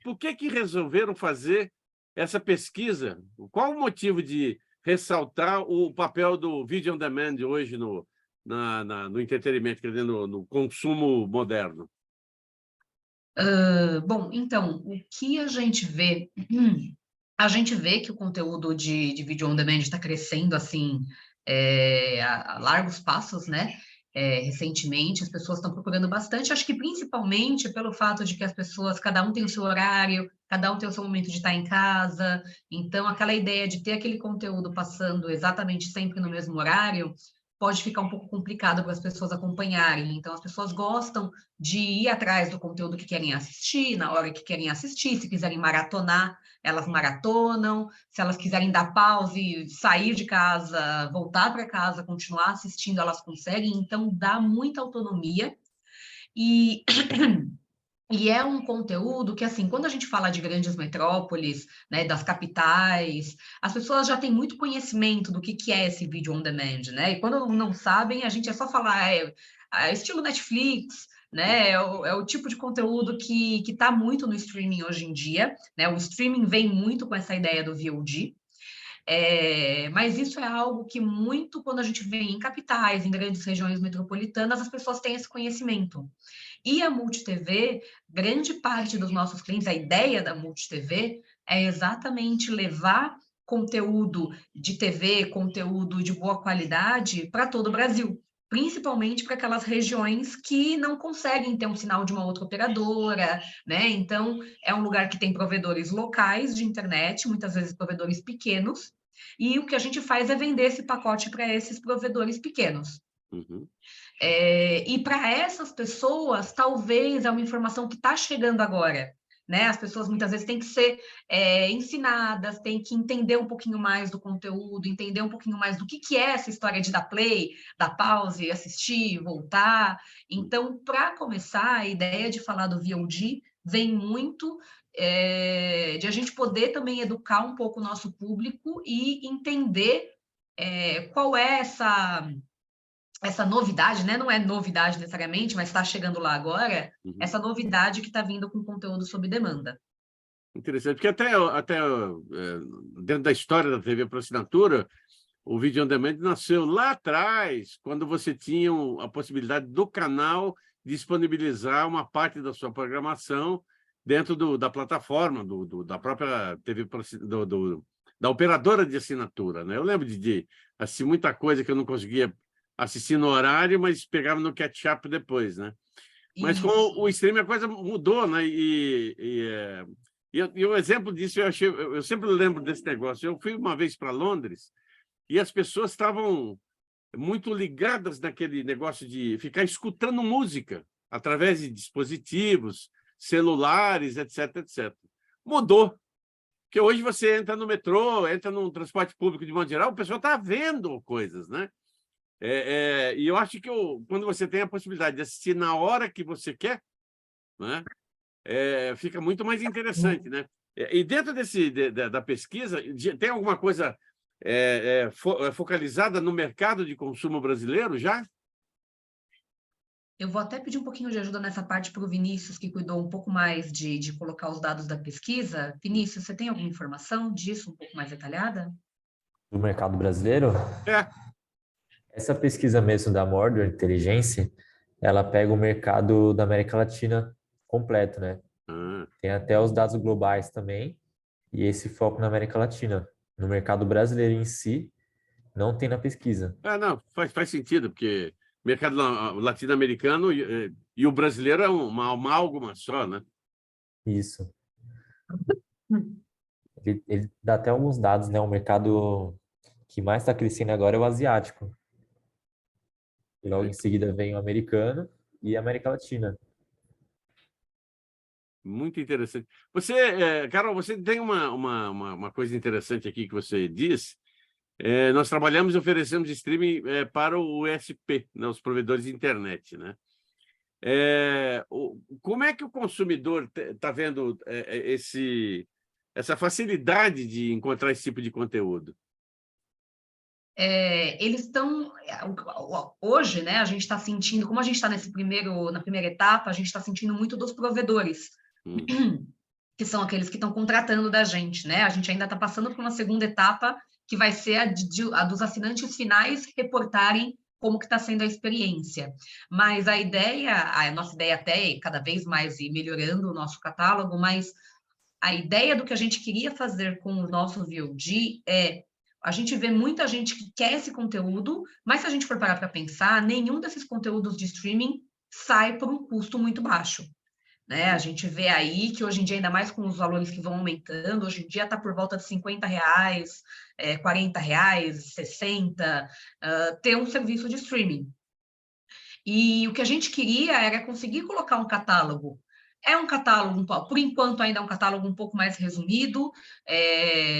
Por que resolveram fazer essa pesquisa? Qual o motivo de ressaltar o papel do video on demand hoje no entretenimento, quer dizer, no consumo moderno? Bom, então, o que a gente vê, a gente vê que o conteúdo de vídeo on demand está crescendo assim, a largos passos, né? Recentemente, as pessoas estão procurando bastante, acho que principalmente pelo fato de que as pessoas, cada um tem o seu horário, cada um tem o seu momento de estar em casa, então aquela ideia de ter aquele conteúdo passando exatamente sempre no mesmo horário pode ficar um pouco complicado para as pessoas acompanharem. Então, as pessoas gostam de ir atrás do conteúdo que querem assistir, na hora que querem assistir, se quiserem maratonar, elas maratonam, se elas quiserem dar pause, sair de casa, voltar para casa, continuar assistindo, elas conseguem, então dá muita autonomia e e é um conteúdo que, assim, quando a gente fala de grandes metrópoles, né, das capitais, as pessoas já têm muito conhecimento do que é esse vídeo on demand, né? E quando não sabem, a gente é só falar, estilo Netflix, né? É o tipo de conteúdo que está muito no streaming hoje em dia, né? O streaming vem muito com essa ideia do VOD. Mas isso é algo que muito, quando a gente vê em capitais, em grandes regiões metropolitanas, as pessoas têm esse conhecimento. E a MultiTV, grande parte dos nossos clientes, a ideia da MultiTV é exatamente levar conteúdo de TV, conteúdo de boa qualidade para todo o Brasil, principalmente para aquelas regiões que não conseguem ter um sinal de uma outra operadora, né? Então, é um lugar que tem provedores locais de internet, muitas vezes provedores pequenos, e o que a gente faz é vender esse pacote para esses provedores pequenos. Uhum. E para essas pessoas, talvez é uma informação que está chegando agora, né? As pessoas muitas vezes têm que ser ensinadas, têm que entender um pouquinho mais do conteúdo, entender um pouquinho mais do que é essa história de dar play, dar pause, assistir, voltar. Então, para começar, a ideia de falar do VOD vem muito de a gente poder também educar um pouco o nosso público e entender qual é essa novidade, né? Não é novidade necessariamente, mas está chegando lá agora, Uhum. essa novidade que está vindo com conteúdo sob demanda. Interessante, porque até dentro da história da TV por assinatura, o Video on Demand nasceu lá atrás, quando você tinha a possibilidade do canal disponibilizar uma parte da sua programação dentro da plataforma, da própria TV, da operadora de assinatura, né? Eu lembro de assistir muita coisa que eu não conseguia assistir no horário, mas pegava no catch-up depois, né? Mas com Isso. o streaming a coisa mudou, né? E o exemplo disso, eu sempre lembro desse negócio. Eu fui uma vez para Londres e as pessoas estavam muito ligadas naquele negócio de ficar escutando música através de dispositivos, celulares, etc, etc. Mudou, porque hoje você entra no metrô, entra no transporte público de modo geral, o pessoal está vendo coisas, né? E eu acho que quando você tem a possibilidade de assistir na hora que você quer, né? Fica muito mais interessante, né? E dentro da pesquisa, tem alguma coisa focalizada no mercado de consumo brasileiro já? Eu vou até pedir um pouquinho de ajuda nessa parte para o Vinícius, que cuidou um pouco mais de colocar os dados da pesquisa. Vinícius, você tem alguma informação disso um pouco mais detalhada? Do mercado brasileiro, É. essa pesquisa mesmo da Mordor Inteligência, ela pega o mercado da América Latina completo, né? Ah, Tem até os dados globais também, e esse foco na América Latina. No mercado brasileiro em si, não tem na pesquisa. não, faz sentido, porque o mercado latino-americano e o brasileiro é uma amálgama só, né? Isso. Hum. Ele dá até alguns dados, né? O mercado que mais está crescendo agora é o asiático. E logo em seguida vem o americano e a América Latina. Muito interessante. Carol, você tem uma coisa interessante aqui que você diz. Nós trabalhamos e oferecemos streaming para o USP, né, os provedores de internet, né? Como é que o consumidor está vendo essa facilidade de encontrar esse tipo de conteúdo? Eles estão hoje, né? A gente está sentindo, como a gente está na primeira etapa, a gente está sentindo muito dos provedores. Hum. que são aqueles que estão contratando da gente, né? A gente ainda está passando por uma segunda etapa, que vai ser a dos assinantes finais reportarem como que está sendo a experiência. Mas a nossa ideia até é cada vez mais ir melhorando o nosso catálogo, mas a ideia do que a gente queria fazer com o nosso VOD é a gente vê muita gente que quer esse conteúdo, mas se a gente for parar para pensar, nenhum desses conteúdos de streaming sai por um custo muito baixo. Né? A gente vê aí que hoje em dia, ainda mais com os valores que vão aumentando, hoje em dia está por volta de R$50, R$40, 60, ter um serviço de streaming. E o que a gente queria era conseguir colocar um catálogo. É um catálogo, por enquanto, ainda é um catálogo um pouco mais resumido,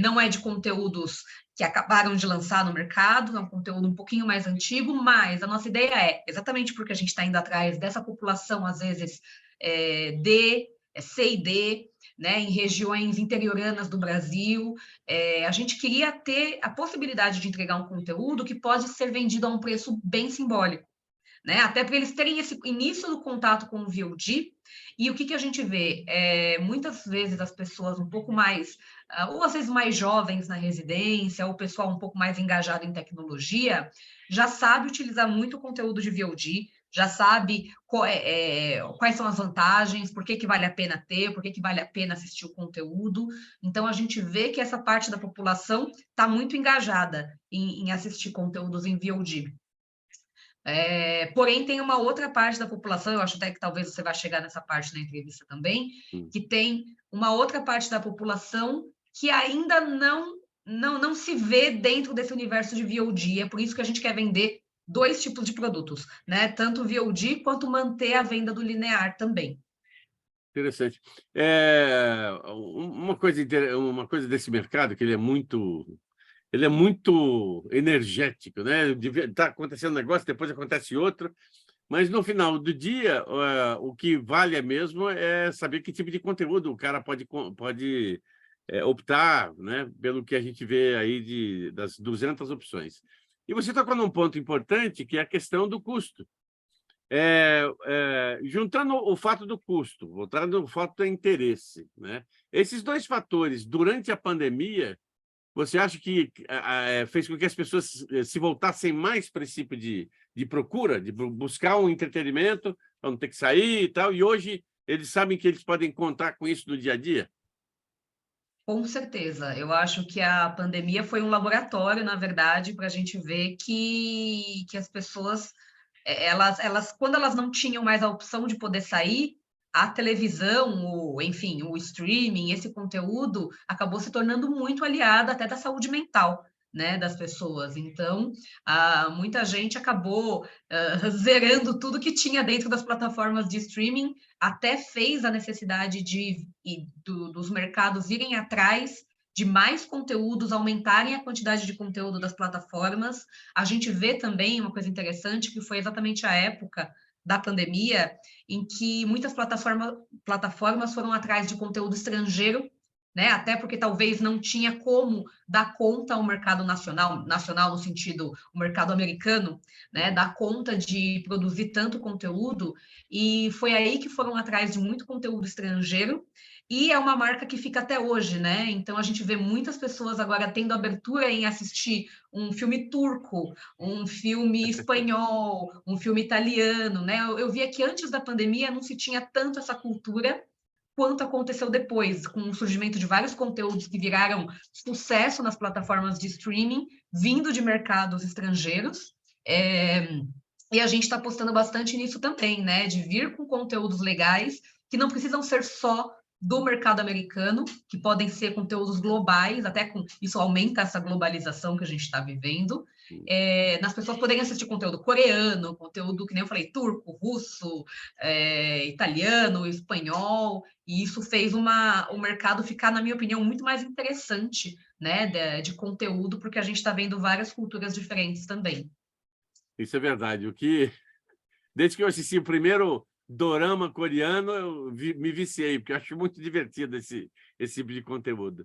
não é de conteúdos que acabaram de lançar no mercado, é um conteúdo um pouquinho mais antigo, mas a nossa ideia é, exatamente porque a gente está indo atrás dessa população, às vezes, C e D, né, em regiões interioranas do Brasil, a gente queria ter a possibilidade de entregar um conteúdo que pode ser vendido a um preço bem simbólico. Né? Até para eles terem esse início do contato com o VOD, e o que a gente vê? Muitas vezes as pessoas um pouco mais, ou às vezes mais jovens na residência, ou o pessoal um pouco mais engajado em tecnologia, já sabe utilizar muito o conteúdo de VOD, já sabe quais são as vantagens, por que vale a pena ter, por que vale a pena assistir o conteúdo. Então, a gente vê que essa parte da população está muito engajada em assistir conteúdos em VOD. Porém, tem uma outra parte da população, eu acho até que talvez você vá chegar nessa parte na entrevista também, que tem uma outra parte da população que ainda não se vê dentro desse universo de VOD. É por isso que a gente quer vender 2 tipos de produtos, né? Tanto o VOD quanto manter a venda do linear também. Interessante. Uma coisa desse mercado, que ele é muito energético, né? Está acontecendo um negócio, depois acontece outro, mas no final do dia, o que vale mesmo é saber que tipo de conteúdo o cara pode optar, né? Pelo que a gente vê aí das 200 opções. E você tocou num ponto importante, que é a questão do custo. Juntando o fato do custo, voltando ao fato do interesse, né? Esses 2 fatores, durante a pandemia, você acha que fez com que as pessoas se voltassem mais para esse tipo de procura, de buscar um entretenimento, para não ter que sair e tal, e hoje eles sabem que eles podem contar com isso no dia a dia? Com certeza. Eu acho que a pandemia foi um laboratório, na verdade, para a gente ver que as pessoas, quando elas não tinham mais a opção de poder sair, a televisão, enfim, o streaming, esse conteúdo acabou se tornando muito aliada até da saúde mental, né, das pessoas. Então, muita gente acabou zerando tudo que tinha dentro das plataformas de streaming, até fez a necessidade dos mercados irem atrás de mais conteúdos, aumentarem a quantidade de conteúdo das plataformas. A gente vê também uma coisa interessante, que foi exatamente a época da pandemia, em que muitas plataformas foram atrás de conteúdo estrangeiro, né? Até porque talvez não tinha como dar conta ao mercado nacional no sentido, o mercado americano, né? Dar conta de produzir tanto conteúdo, e foi aí que foram atrás de muito conteúdo estrangeiro, e é uma marca que fica até hoje, né? Então a gente vê muitas pessoas agora tendo abertura em assistir um filme turco, um filme espanhol, um filme italiano, né? Eu via que antes da pandemia não se tinha tanto essa cultura quanto aconteceu depois, com o surgimento de vários conteúdos que viraram sucesso nas plataformas de streaming, vindo de mercados estrangeiros. E a gente está apostando bastante nisso também, né? De vir com conteúdos legais, que não precisam ser só do mercado americano, que podem ser conteúdos globais, até com isso aumenta essa globalização que a gente está vivendo, nas pessoas poderem assistir conteúdo coreano, conteúdo, que nem eu falei, turco, russo, italiano, espanhol, e isso fez o mercado ficar, na minha opinião, muito mais interessante, né, de conteúdo, porque a gente está vendo várias culturas diferentes também. Isso é verdade. Desde que eu assisti o primeiro dorama coreano, eu me viciei, porque eu acho muito divertido esse tipo de conteúdo.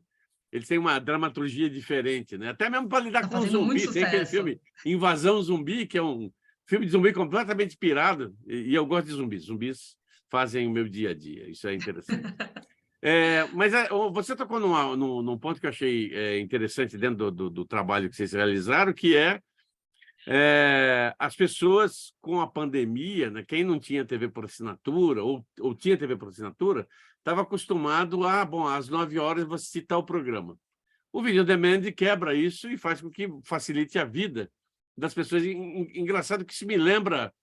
Eles têm uma dramaturgia diferente, né? Até mesmo para lidar com o zumbi. Tem aquele filme Invasão Zumbi, que é um filme de zumbi completamente pirado, e eu gosto de zumbis. Zumbis fazem o meu dia a dia. Isso é interessante. Mas você tocou num ponto que eu achei interessante dentro do trabalho que vocês realizaram, que as pessoas com a pandemia, né, quem não tinha TV por assinatura ou tinha TV por assinatura, estava acostumado às 9 horas você citar o programa. O Video On Demand quebra isso e faz com que facilite a vida das pessoas. Engraçado que isso me lembra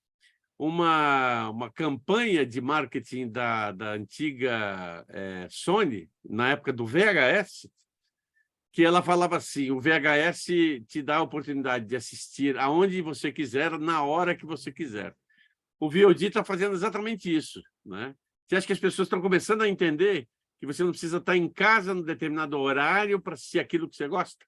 uma campanha de marketing da antiga Sony, na época do VHS, que ela falava assim: o VHS te dá a oportunidade de assistir aonde você quiser, na hora que você quiser. O VOD está fazendo exatamente isso, né? Você acha que as pessoas estão começando a entender que você não precisa estar em casa num determinado horário para assistir aquilo que você gosta?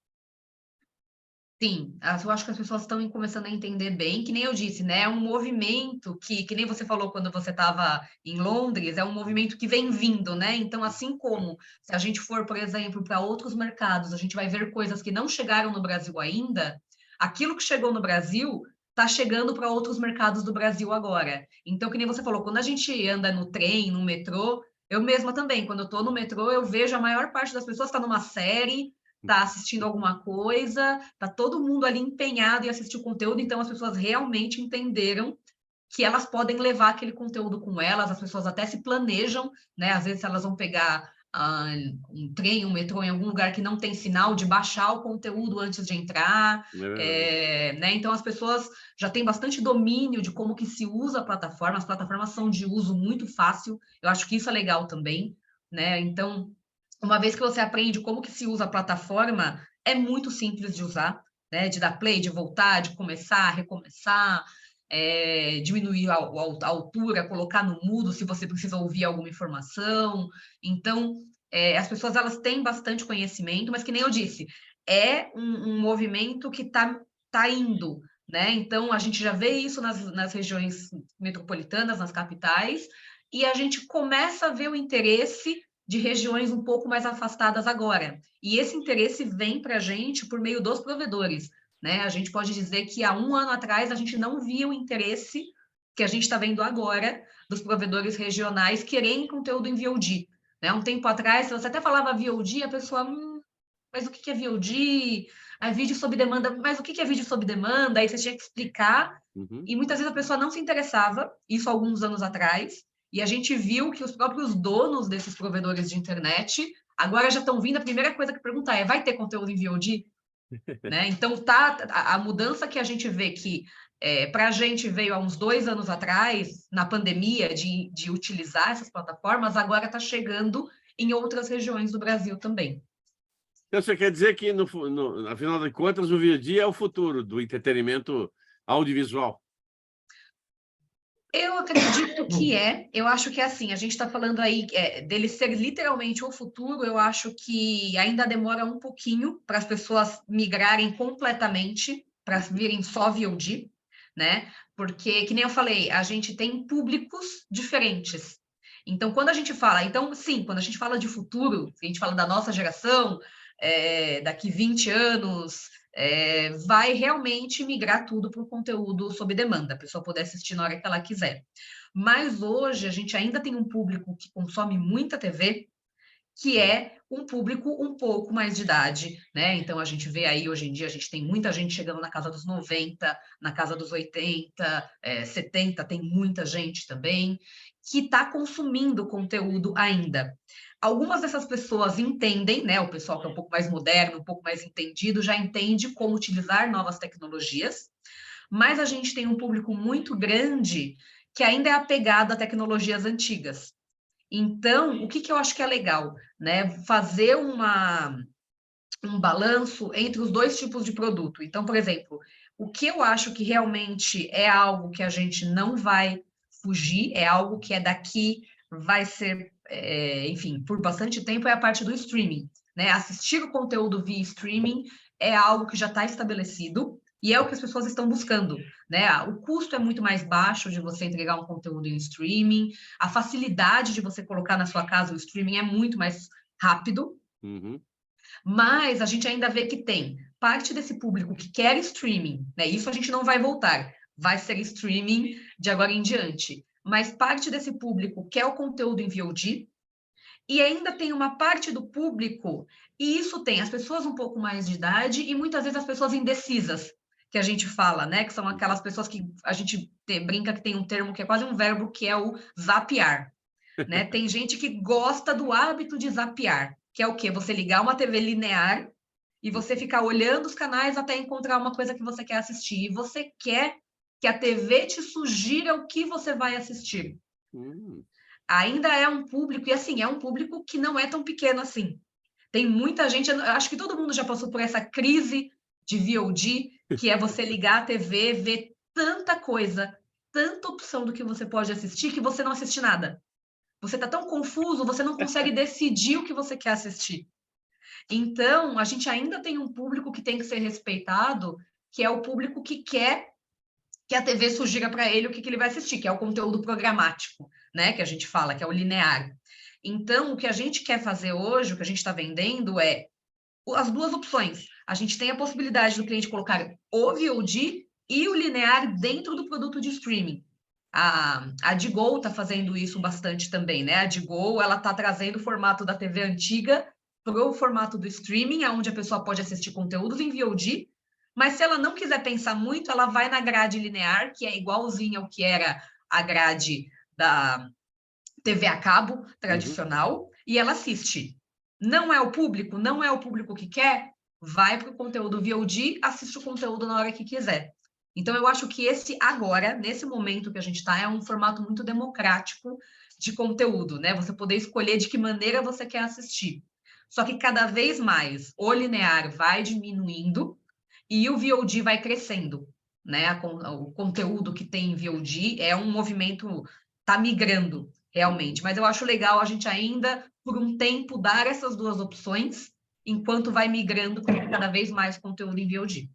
Sim, eu acho que as pessoas estão começando a entender bem, que nem eu disse, né? É um movimento que nem você falou quando você estava em Londres, é um movimento que vem vindo, né? Então, assim como se a gente for, por exemplo, para outros mercados, a gente vai ver coisas que não chegaram no Brasil ainda, aquilo que chegou no Brasil está chegando para outros mercados do Brasil agora. Então, que nem você falou, quando a gente anda no trem, no metrô, eu mesma também, quando eu estou no metrô, eu vejo a maior parte das pessoas está numa série, está assistindo alguma coisa, está todo mundo ali empenhado em assistir o conteúdo, então as pessoas realmente entenderam que elas podem levar aquele conteúdo com elas, as pessoas até se planejam, né? Às vezes elas vão pegar um trem, um metrô em algum lugar que não tem sinal, de baixar o conteúdo antes de entrar, né? Então as pessoas já têm bastante domínio de como que se usa a plataforma, as plataformas são de uso muito fácil, eu acho que isso é legal também, né? Então, uma vez que você aprende como que se usa a plataforma, é muito simples de usar, né? De dar play, de voltar, de começar, recomeçar, diminuir a altura, colocar no mudo se você precisa ouvir alguma informação. Então, as pessoas elas têm bastante conhecimento, mas que nem eu disse, é um movimento que tá indo, né? Então, a gente já vê isso nas regiões metropolitanas, nas capitais, e a gente começa a ver o interesse de regiões um pouco mais afastadas agora. E esse interesse vem para a gente por meio dos provedores, né? A gente pode dizer que há um ano atrás a gente não via o interesse que a gente está vendo agora dos provedores regionais querendo conteúdo em VOD. Né? Um tempo atrás, se você até falava VOD, a pessoa, mas o que é VOD? Vídeo sob demanda, mas o que é vídeo sob demanda? Aí você tinha que explicar, e muitas vezes a pessoa não se interessava, isso há alguns anos atrás, e a gente viu que os próprios donos desses provedores de internet agora já estão vindo, a primeira coisa que perguntar vai ter conteúdo em VOD? Né? Então, a mudança que a gente vê que para a gente veio há uns 2 anos atrás, na pandemia, de utilizar essas plataformas, agora está chegando em outras regiões do Brasil também. Então, você quer dizer que, afinal de contas, o VOD é o futuro do entretenimento audiovisual? Eu acredito que eu acho que é assim, a gente está falando aí dele ser literalmente o futuro, eu acho que ainda demora um pouquinho para as pessoas migrarem completamente, para virem só VOD, né? Porque, que nem eu falei, a gente tem públicos diferentes. Então, quando a gente fala, quando a gente fala de futuro, a gente fala da nossa geração, daqui 20 anos, vai realmente migrar tudo para o conteúdo sob demanda, a pessoa poder assistir na hora que ela quiser. Mas hoje a gente ainda tem um público que consome muita TV, que é um público um pouco mais de idade, né? Então a gente vê aí hoje em dia, a gente tem muita gente chegando na casa dos 90, na casa dos 80, 70, tem muita gente também que está consumindo conteúdo ainda. Algumas dessas pessoas entendem, né? O pessoal que é um pouco mais moderno, um pouco mais entendido, já entende como utilizar novas tecnologias, mas a gente tem um público muito grande que ainda é apegado a tecnologias antigas. Então, o que eu acho que é legal, né? Fazer um balanço entre os dois tipos de produto. Então, por exemplo, o que eu acho que realmente é algo que a gente não vai fugir, é algo que é daqui, vai ser, enfim, por bastante tempo, é a parte do streaming, né? Assistir o conteúdo via streaming é algo que já está estabelecido e é o que as pessoas estão buscando, né? O custo é muito mais baixo de você entregar um conteúdo em streaming, a facilidade de você colocar na sua casa o streaming é muito mais rápido. Mas a gente ainda vê que tem parte desse público que quer streaming, né? Isso a gente não vai voltar, vai ser streaming de agora em diante. Mas parte desse público quer o conteúdo em VOD E ainda tem uma parte do público, e isso tem as pessoas um pouco mais de idade e muitas vezes as pessoas indecisas, que a gente fala, né? Que são aquelas pessoas que a gente brinca que tem um termo que é quase um verbo, que é o zapear, né? Tem gente que gosta do hábito de zapear, que é o quê? Você ligar uma TV linear e você ficar olhando os canais até encontrar uma coisa que você quer assistir. E você quer que a TV te sugira o que você vai assistir. Ainda é um público, e assim, é um público que não é tão pequeno assim. Tem muita gente, eu acho que todo mundo já passou por essa crise de VOD, que é você ligar a TV, ver tanta coisa, tanta opção do que você pode assistir, que você não assiste nada. Você está tão confuso, você não consegue decidir o que você quer assistir. Então, a gente ainda tem um público que tem que ser respeitado, que é o público que quer que a TV sugira para ele o que ele vai assistir, que é o conteúdo programático, né? Que a gente fala, que é o linear. Então, o que a gente quer fazer hoje, o que a gente está vendendo é as duas opções. A gente tem a possibilidade do cliente colocar o VOD e o linear dentro do produto de streaming. A Digo está fazendo isso bastante também, né? A Digo, ela está trazendo o formato da TV antiga para o formato do streaming, onde a pessoa pode assistir conteúdos em VOD, mas se ela não quiser pensar muito, ela vai na grade linear, que é igualzinha ao que era a grade da TV a cabo tradicional, e ela assiste. Não é o público que quer, vai para o conteúdo VOD, assiste o conteúdo na hora que quiser. Então, eu acho que esse agora, nesse momento que a gente está, é um formato muito democrático de conteúdo, né? Você poder escolher de que maneira você quer assistir. Só que cada vez mais o linear vai diminuindo e o VOD vai crescendo, né? O conteúdo que tem em VOD é um movimento, está migrando realmente. Mas eu acho legal a gente ainda, por um tempo, dar essas duas opções, enquanto vai migrando para cada vez mais conteúdo em VOD.